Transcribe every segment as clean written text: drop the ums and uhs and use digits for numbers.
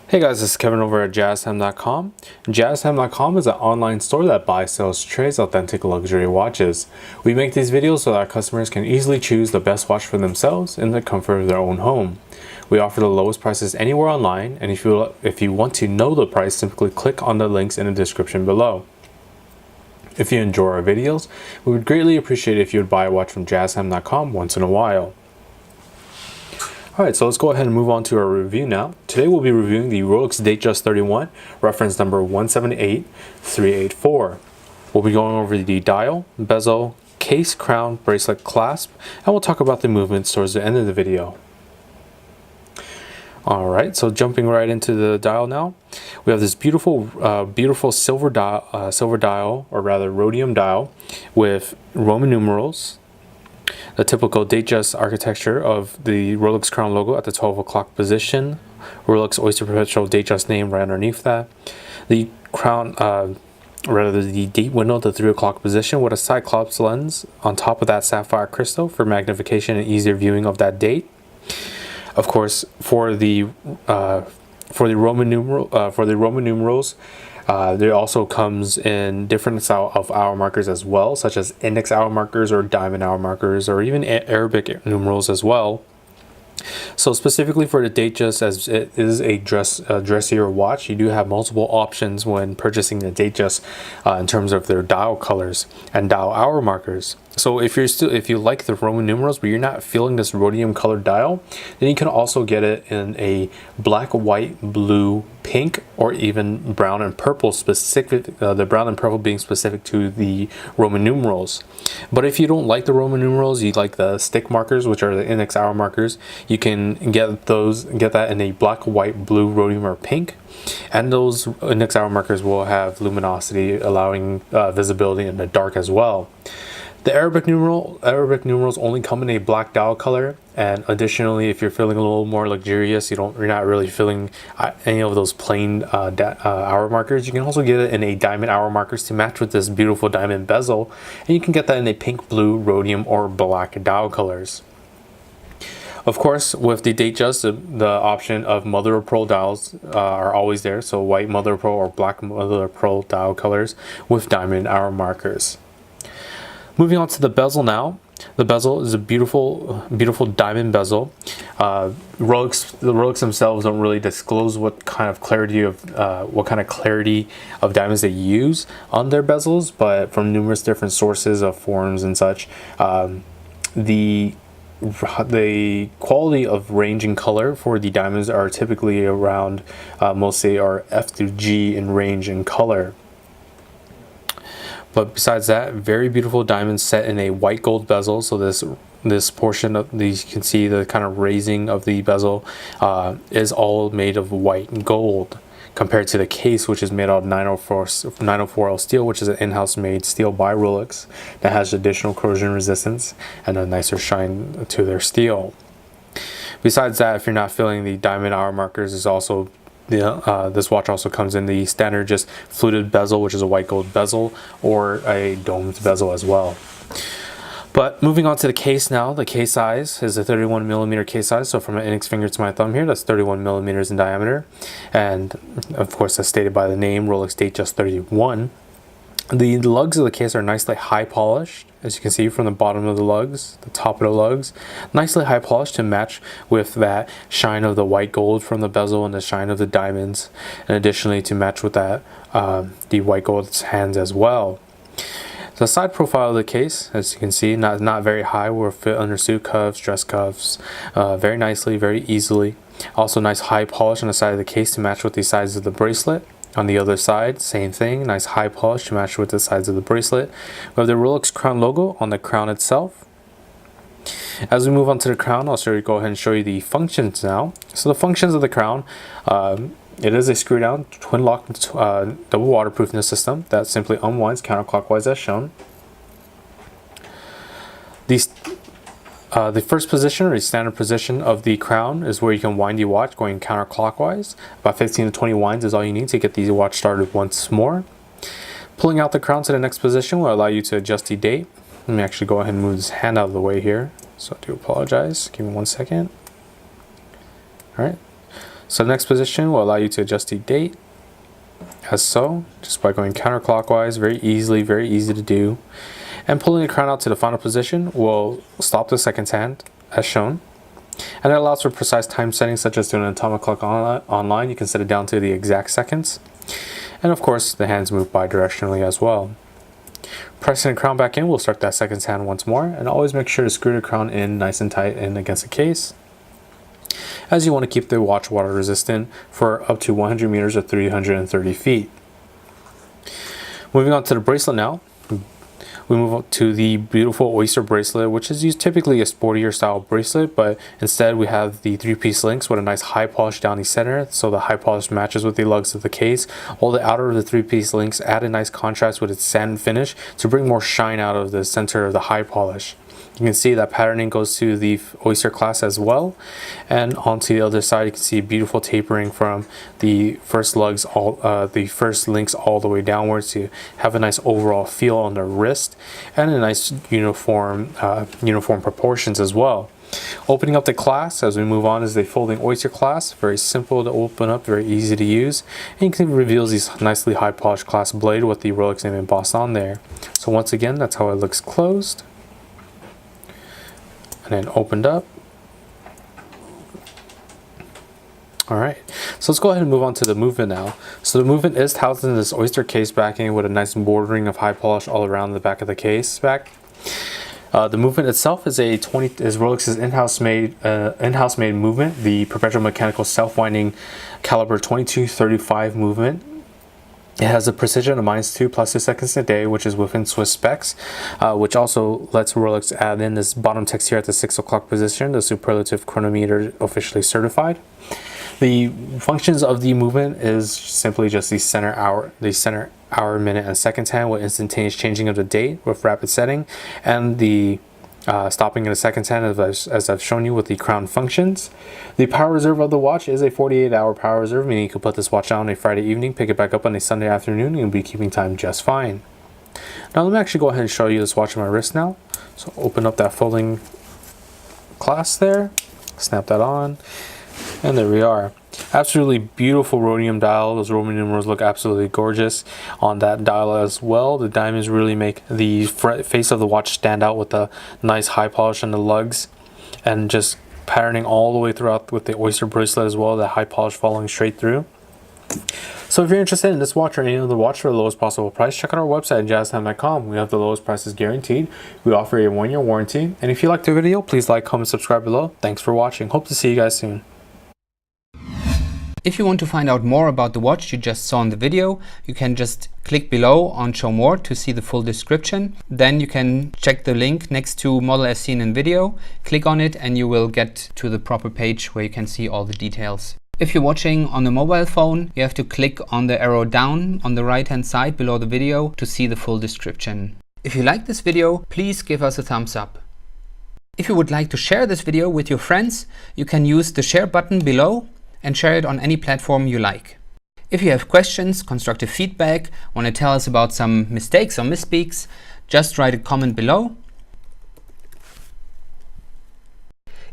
Hey guys, this is Kevin over at JazTime.com. JazTime.com is an online store that buys, sells, trades authentic luxury watches. We make these videos so that our customers can easily choose the best watch for themselves in the comfort of their own home. We offer the lowest prices anywhere online, and if you want to know the price, simply click on the links in the description below. If you enjoy our videos, we would greatly appreciate it if you would buy a watch from JazTime.com once in a while. Alright, so let's go ahead and move on to our review now. Today we'll be reviewing the Rolex Datejust 31, reference number 178384. We'll be going over the dial, bezel, case, crown, bracelet, clasp, and we'll talk about the movements towards the end of the video. Alright, so jumping right into the dial now, we have this beautiful silver dial, or rather rhodium dial, with Roman numerals. The typical Datejust architecture of the Rolex crown logo at the 12 o'clock position, Rolex Oyster Perpetual Datejust name right underneath that. The crown, the date window at the 3 o'clock position with a Cyclops lens on top of that sapphire crystal for magnification and easier viewing of that date. Of course, for the Roman numerals, there also comes in different style of hour markers as well, such as index hour markers or diamond hour markers, or even Arabic numerals as well. So specifically for the Datejust, as it is a dressier watch, you do have multiple options when purchasing the Datejust in terms of their dial colors and dial hour markers. So if you like the Roman numerals but you're not feeling this rhodium colored dial, then you can also get it in a black, white, blue, pink, or even brown and purple, the brown and purple being specific to the Roman numerals. But if you don't like the Roman numerals, you like the stick markers, which are the index hour markers, you can get that in a black, white, blue, rhodium, or pink. And those index hour markers will have luminosity, allowing visibility in the dark as well. The Arabic numerals only come in a black dial color, and additionally, if you're feeling a little more luxurious, you're not really feeling any of those plain hour markers, you can also get it in a diamond hour markers to match with this beautiful diamond bezel, and you can get that in a pink, blue, rhodium, or black dial colors. Of course, with the Datejust, the option of mother of pearl dials are always there, so white mother of pearl or black mother of pearl dial colors with diamond hour markers. Moving on to the bezel now. The bezel is a beautiful diamond bezel. The Rolex themselves don't really disclose what kind of clarity of diamonds they use on their bezels, but from numerous different sources of forums and such, the quality of range and color for the diamonds are typically around mostly are F through G in range and color. But besides that, very beautiful diamonds set in a white gold bezel. So this portion of these, you can see the kind of raising of the bezel is all made of white gold, compared to the case, which is made out of 904L steel, which is an in-house made steel by Rolex that has additional corrosion resistance and a nicer shine to their steel. Besides that, if you're not feeling the diamond hour markers, is also this watch also comes in the standard just fluted bezel, which is a white gold bezel, or a domed bezel as well. But moving on to the case now, the case size is a 31mm case size, so from my index finger to my thumb here, that's 31mm in diameter, and of course as stated by the name, Rolex Datejust 31. The lugs of the case are nicely high polished, as you can see from the bottom of the lugs, the top of the lugs, nicely high polished to match with that shine of the white gold from the bezel and the shine of the diamonds, and additionally to match with that the white gold's hands as well. The side profile of the case, as you can see, not very high, will fit under suit cuffs, dress cuffs, very nicely, very easily. Also nice high polish on the side of the case to match with the size of the bracelet. On the other side, same thing, nice high polish to match with the sides of the bracelet. We have the Rolex crown logo on the crown itself. As we move on to the crown, I'll go ahead and show you the functions now. So the functions of the crown, it is a screw down, twin lock, double waterproofness system that simply unwinds counterclockwise as shown. The first position, or the standard position of the crown, is where you can wind the watch going counterclockwise. About 15 to 20 winds is all you need to get the watch started once more. Pulling out the crown to the next position will allow you to adjust the date. Let me actually go ahead and move this hand out of the way here. So I do apologize. Give me 1 second. Alright. So the next position will allow you to adjust the date, as so, just by going counterclockwise, very easy to do. And pulling the crown out to the final position will stop the seconds hand, as shown. And it allows for precise time settings, such as doing an atomic clock online. You can set it down to the exact seconds. And of course, the hands move bidirectionally as well. Pressing the crown back in, we'll start that seconds hand once more, and always make sure to screw the crown in nice and tight in against the case, as you want to keep the watch water resistant for up to 100 meters or 330 feet. Moving on to the bracelet now. We move up to the beautiful Oyster Bracelet, which is typically a sportier style bracelet, but instead we have the 3-piece links with a nice high polish down the center, so the high polish matches with the lugs of the case. All the outer of the 3-piece links add a nice contrast with its satin finish to bring more shine out of the center of the high polish. You can see that patterning goes to the Oyster clasp as well, and onto the other side you can see beautiful tapering from the first links all the way downwards to have a nice overall feel on the wrist and a nice uniform proportions as well. Opening up the clasp as we move on is the folding Oyster clasp, very simple to open up, very easy to use, and it reveals these nicely high polished clasp blade with the Rolex name embossed on there. So once again, that's how it looks closed. And then opened up. Alright, so let's go ahead and move on to the movement now. So the movement is housed in this Oyster case backing with a nice bordering of high polish all around the back of the case back. The movement itself is Rolex's in-house made movement, the perpetual mechanical self-winding caliber 2235 movement. It has a precision of -2 + 2 seconds a day, which is within Swiss specs, which also lets Rolex add in this bottom text here at the 6 o'clock position, the superlative chronometer officially certified. The functions of the movement is simply just the center hour, minute, and seconds hand with instantaneous changing of the date with rapid setting, and the stopping in the seconds hand as I've shown you with the crown functions. The power reserve of the watch is a 48-hour power reserve, meaning you can put this watch on a Friday evening, pick it back up on a Sunday afternoon, and you'll be keeping time just fine. Now let me actually go ahead and show you this watch on my wrist now. So open up that folding clasp there, snap that on, and there we are. Absolutely beautiful rhodium dial. Those Roman numerals look absolutely gorgeous on that dial as well. The diamonds really make the face of the watch stand out with the nice high polish on the lugs, and just patterning all the way throughout with the Oyster bracelet as well, the high polish following straight through. So if you're interested in this watch or any other watch for the lowest possible price, check out our website at JazTime.com. We have the lowest prices guaranteed. We offer a 1-year warranty. And if you liked the video, please like, comment, subscribe below. Thanks for watching. Hope to see you guys soon. If you want to find out more about the watch you just saw in the video, you can just click below on Show More to see the full description. Then you can check the link next to Model as seen in video, click on it, and you will get to the proper page where you can see all the details. If you're watching on a mobile phone, you have to click on the arrow down on the right hand side below the video to see the full description. If you like this video, please give us a thumbs up. If you would like to share this video with your friends, you can use the share button below and share it on any platform you like. If you have questions, constructive feedback, want to tell us about some mistakes or misspeaks, just write a comment below.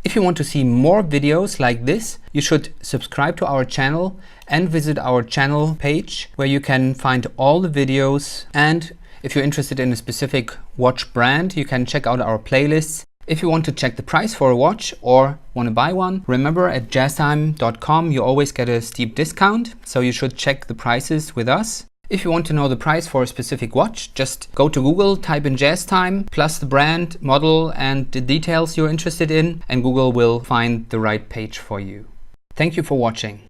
If you want to see more videos like this, you should subscribe to our channel and visit our channel page where you can find all the videos. And if you're interested in a specific watch brand, you can check out our playlists. If you want to check the price for a watch or want to buy one, remember at JazTime.com you always get a steep discount, so you should check the prices with us. If you want to know the price for a specific watch, just go to Google, type in JazTime, plus the brand, model, and the details you're interested in, and Google will find the right page for you. Thank you for watching.